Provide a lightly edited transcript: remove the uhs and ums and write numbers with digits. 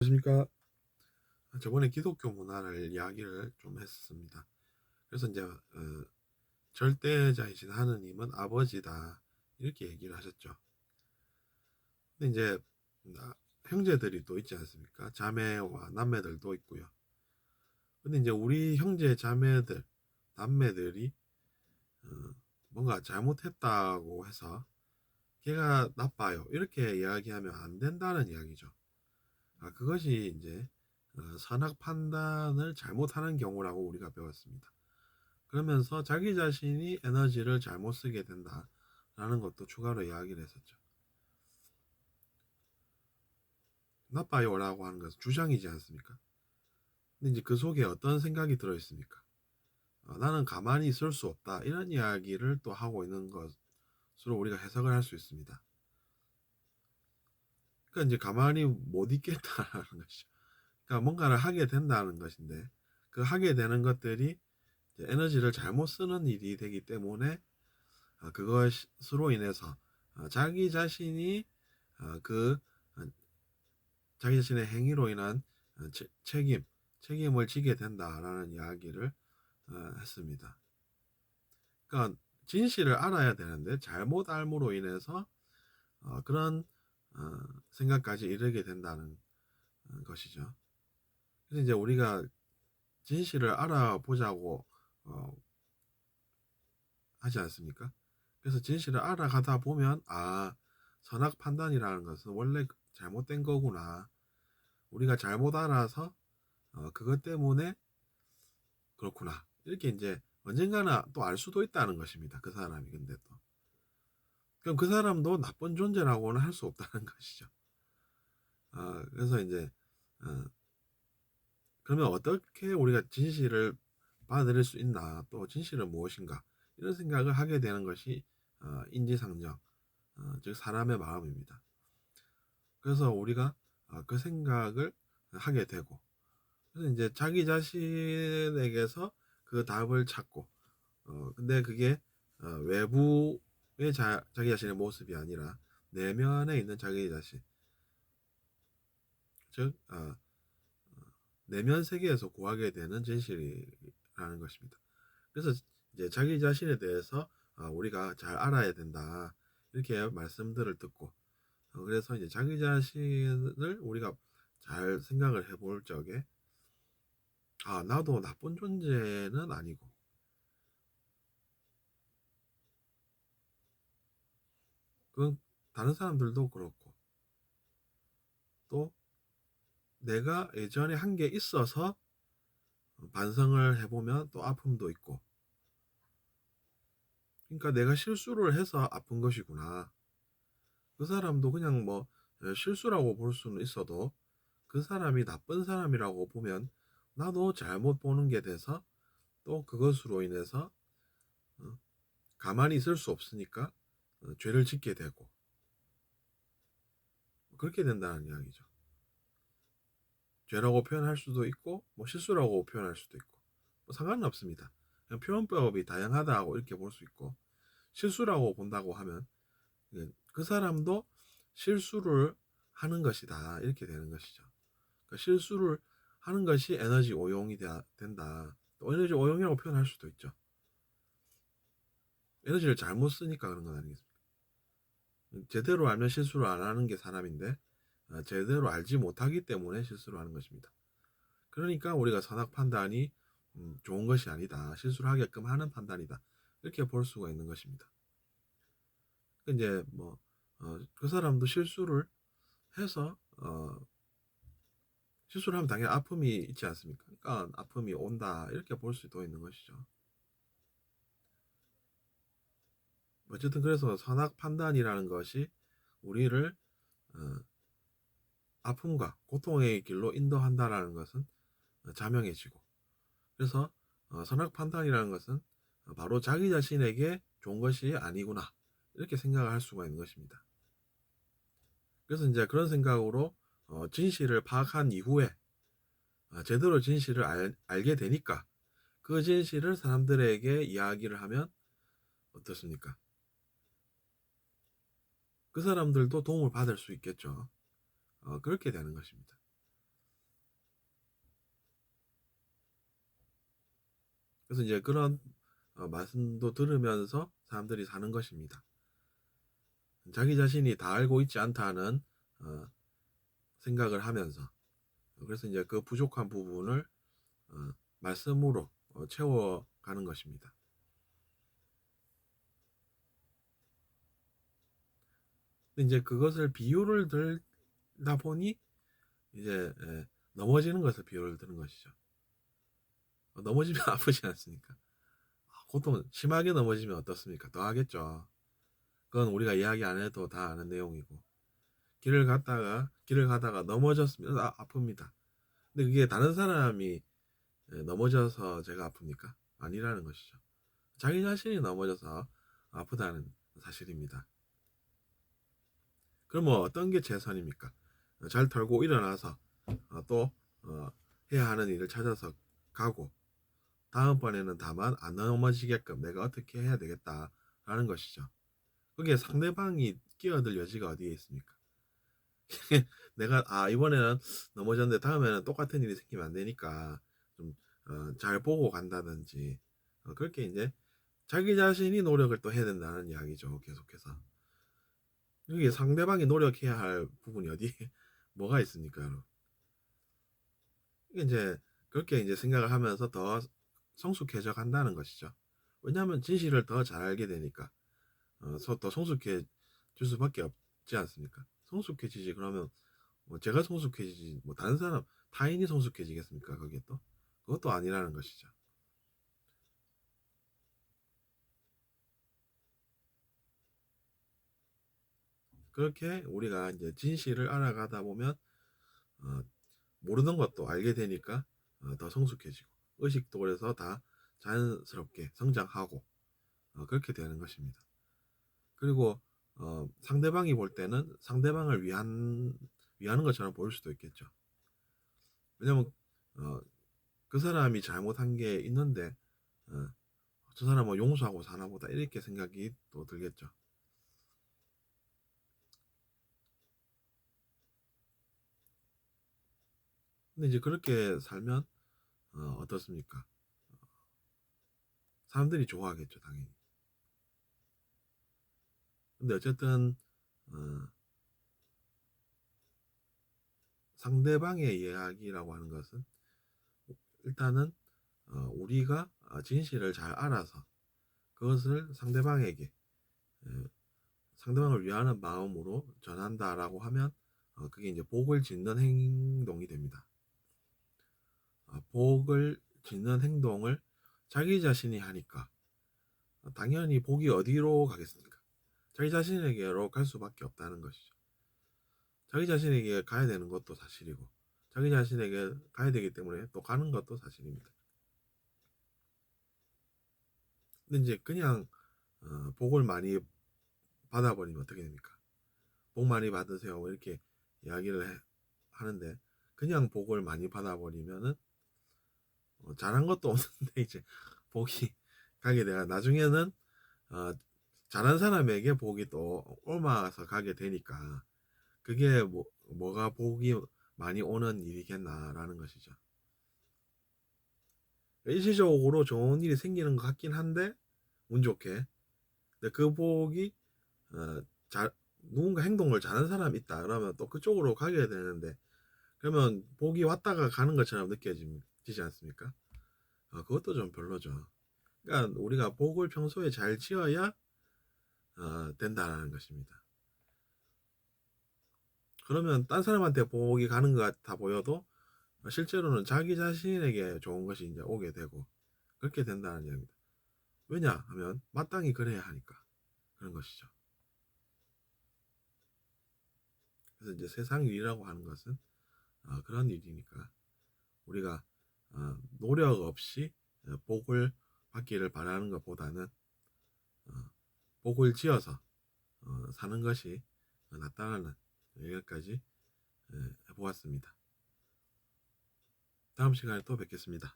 안녕하십니까. 저번에 기독교 문화를 이야기를 좀 했습니다. 그래서 이제 절대자이신 하느님은 아버지다 이렇게 얘기를 하셨죠. 근데 이제 형제들이 또 있지 않습니까? 자매와 남매들도 있고요. 근데 이제 우리 형제 자매들 남매들이 어, 뭔가 잘못했다고 해서 걔가 나빠요 이렇게 이야기하면 안 된다는 이야기죠. 그것이 이제 선악 판단을 잘못하는 경우라고 우리가 배웠습니다. 그러면서 자기 자신이 에너지를 잘못 쓰게 된다라는 것도 추가로 이야기를 했었죠. 나빠요라고 하는 것은 주장이지 않습니까? 근데 이제 그 속에 어떤 생각이 들어있습니까? 나는 가만히 있을 수 없다 이런 이야기를 또 하고 있는 것으로 우리가 해석을 할 수 있습니다. 그러니까 이제 가만히 못 있겠다라는 것이죠. 그러니까 뭔가를 하게 된다는 것인데 그 하게 되는 것들이 에너지를 잘못 쓰는 일이 되기 때문에 그것으로 인해서 자기 자신이 그 자기 자신의 행위로 인한 책임을 지게 된다라는 이야기를 했습니다. 그러니까 진실을 알아야 되는데 잘못 알므로 인해서 그런 생각까지 이르게 된다는 것이죠. 그래서 이제 우리가 진실을 알아보자고 하지 않습니까? 그래서 진실을 알아가다 보면 선악 판단이라는 것은 원래 잘못된 거구나. 우리가 잘못 알아서 그것 때문에 그렇구나. 이렇게 이제 언젠가는 또 알 수도 있다는 것입니다. 그 사람이 근데 또. 그럼 그 사람도 나쁜 존재라고는 할 수 없다는 것이죠. 그래서 이제 어, 그러면 어떻게 우리가 진실을 받아들일 수 있나, 또 진실은 무엇인가 이런 생각을 하게 되는 것이 인지상정, 즉 사람의 마음입니다. 그래서 우리가 그 생각을 하게 되고, 그래서 이제 자기 자신에게서 그 답을 찾고, 근데 그게 외부의 자기 자신의 모습이 아니라 내면에 있는 자기 자신, 즉 내면 세계에서 구하게 되는 진실이라는 것입니다. 그래서 이제 자기 자신에 대해서 우리가 잘 알아야 된다 이렇게 말씀들을 듣고, 그래서 이제 자기 자신을 우리가 잘 생각을 해볼 적에 나도 나쁜 존재는 아니고, 그건 다른 사람들도 그렇고, 또 내가 예전에 한 게 있어서 반성을 해보면 또 아픔도 있고, 그러니까 내가 실수를 해서 아픈 것이구나. 그 사람도 그냥 뭐 실수라고 볼 수는 있어도 그 사람이 나쁜 사람이라고 보면 나도 잘못 보는 게 돼서 또 그것으로 인해서 어, 가만히 있을 수 없으니까 죄를 짓게 되고, 그렇게 된다는 이야기죠. 죄라고 표현할 수도 있고 뭐 실수라고 표현할 수도 있고 뭐 상관은 없습니다. 그냥 표현법이 다양하다고 이렇게 볼 수 있고, 실수라고 본다고 하면 그 사람도 실수를 하는 것이다 이렇게 되는 것이죠. 그러니까 실수를 하는 것이 에너지 오용이 된다. 또 에너지 오용이라고 표현할 수도 있죠. 에너지를 잘못 쓰니까 그런 건 아니겠습니까? 제대로 알면 실수를 안 하는 게 사람인데 제대로 알지 못하기 때문에 실수를 하는 것입니다. 그러니까 우리가 선악 판단이 좋은 것이 아니다, 실수를 하게끔 하는 판단이다 이렇게 볼 수가 있는 것입니다. 이제 뭐 그 사람도 실수를 해서 실수를 하면 당연히 아픔이 있지 않습니까? 그러니까 아픔이 온다 이렇게 볼 수도 있는 것이죠. 어쨌든 그래서 선악 판단이라는 것이 우리를 어, 아픔과 고통의 길로 인도한다라는 것은 자명해지고, 그래서 선악 판단이라는 것은 바로 자기 자신에게 좋은 것이 아니구나 이렇게 생각을 할 수가 있는 것입니다. 그래서 이제 그런 생각으로 진실을 파악한 이후에 제대로 진실을 알게 되니까 그 진실을 사람들에게 이야기를 하면 어떻습니까? 그 사람들도 도움을 받을 수 있겠죠. 그렇게 되는 것입니다. 그래서 이제 그런 말씀도 들으면서 사람들이 사는 것입니다. 자기 자신이 다 알고 있지 않다는 생각을 하면서, 그래서 이제 그 부족한 부분을 말씀으로 채워가는 것입니다. 근데 이제 그것을 비유를 들다 보니 이제 넘어지는 것을 비유를 드는 것이죠. 넘어지면 아프지 않습니까? 고통 심하게 넘어지면 어떻습니까? 더 하겠죠. 그건 우리가 이야기 안 해도 다 아는 내용이고, 길을 가다가 넘어졌으면 아픕니다. 근데 그게 다른 사람이 넘어져서 제가 아픕니까? 아니라는 것이죠. 자기 자신이 넘어져서 아프다는 사실입니다. 그럼 뭐 어떤 게 최선입니까? 잘 털고 일어나서 또 해야 하는 일을 찾아서 가고, 다음번에는 다만 안 넘어지게끔 내가 어떻게 해야 되겠다라는 것이죠. 그게 상대방이 끼어들 여지가 어디에 있습니까? 내가 이번에는 넘어졌는데 다음에는 똑같은 일이 생기면 안 되니까 좀 잘 보고 간다든지, 그렇게 이제 자기 자신이 노력을 또 해야 된다는 이야기죠. 계속해서 여기 상대방이 노력해야 할 부분이 어디 뭐가 있습니까, 여러분? 이게 이제 그렇게 이제 생각을 하면서 더 성숙해져 간다는 것이죠. 왜냐하면 진실을 더 잘 알게 되니까 더 성숙해질 수밖에 없지 않습니까? 성숙해지지. 그러면 뭐 제가 성숙해지지 뭐 다른 사람 타인이 성숙해지겠습니까? 거기에 또 그것도 아니라는 것이죠. 그렇게 우리가 이제 진실을 알아가다 보면 어, 모르는 것도 알게 되니까 더 성숙해지고, 의식도 그래서 다 자연스럽게 성장하고 그렇게 되는 것입니다. 그리고 상대방이 볼 때는 상대방을 위하는 것처럼 보일 수도 있겠죠. 왜냐면 그 사람이 잘못한 게 있는데 어, 저 사람은 뭐 용서하고 사나 보다 이렇게 생각이 또 들겠죠. 근데 이제 그렇게 살면 어떻습니까? 사람들이 좋아하겠죠, 당연히. 근데 어쨌든 어, 상대방의 이야기라고 하는 것은 일단은 우리가 진실을 잘 알아서 그것을 상대방에게 상대방을 위하는 마음으로 전한다라고 하면 그게 이제 복을 짓는 행동이 됩니다. 복을 짓는 행동을 자기 자신이 하니까 당연히 복이 어디로 가겠습니까? 자기 자신에게로 갈 수밖에 없다는 것이죠. 자기 자신에게 가야 되는 것도 사실이고, 자기 자신에게 가야 되기 때문에 또 가는 것도 사실입니다. 근데 이제 그냥 복을 많이 받아버리면 어떻게 됩니까? 복 많이 받으세요, 뭐 이렇게 이야기를 하는데, 그냥 복을 많이 받아버리면은 잘한 것도 없는데 이제 복이 가게 돼가 나중에는 어, 잘한 사람에게 복이 또 옮아서 가게 되니까 그게 뭐가 복이 많이 오는 일이겠나라는 것이죠. 일시적으로 좋은 일이 생기는 것 같긴 한데 운 좋게, 근데 그 복이 어, 누군가 행동을 잘하는 사람이 있다 그러면 또 그쪽으로 가게 되는데, 그러면 복이 왔다가 가는 것처럼 느껴지지 않습니까? 그것도 좀 별로죠. 그러니까 우리가 복을 평소에 잘 지어야 된다는 것입니다. 그러면 딴 사람한테 복이 가는 것 같아 보여도 실제로는 자기 자신에게 좋은 것이 이제 오게 되고 그렇게 된다는 얘기입니다. 왜냐하면 마땅히 그래야 하니까 그런 것이죠. 그래서 이제 세상 일이라고 하는 것은 그런 일이니까 우리가 노력 없이 복을 받기를 바라는 것보다는 복을 지어서 사는 것이 낫다는 여기까지 해보았습니다. 다음 시간에 또 뵙겠습니다.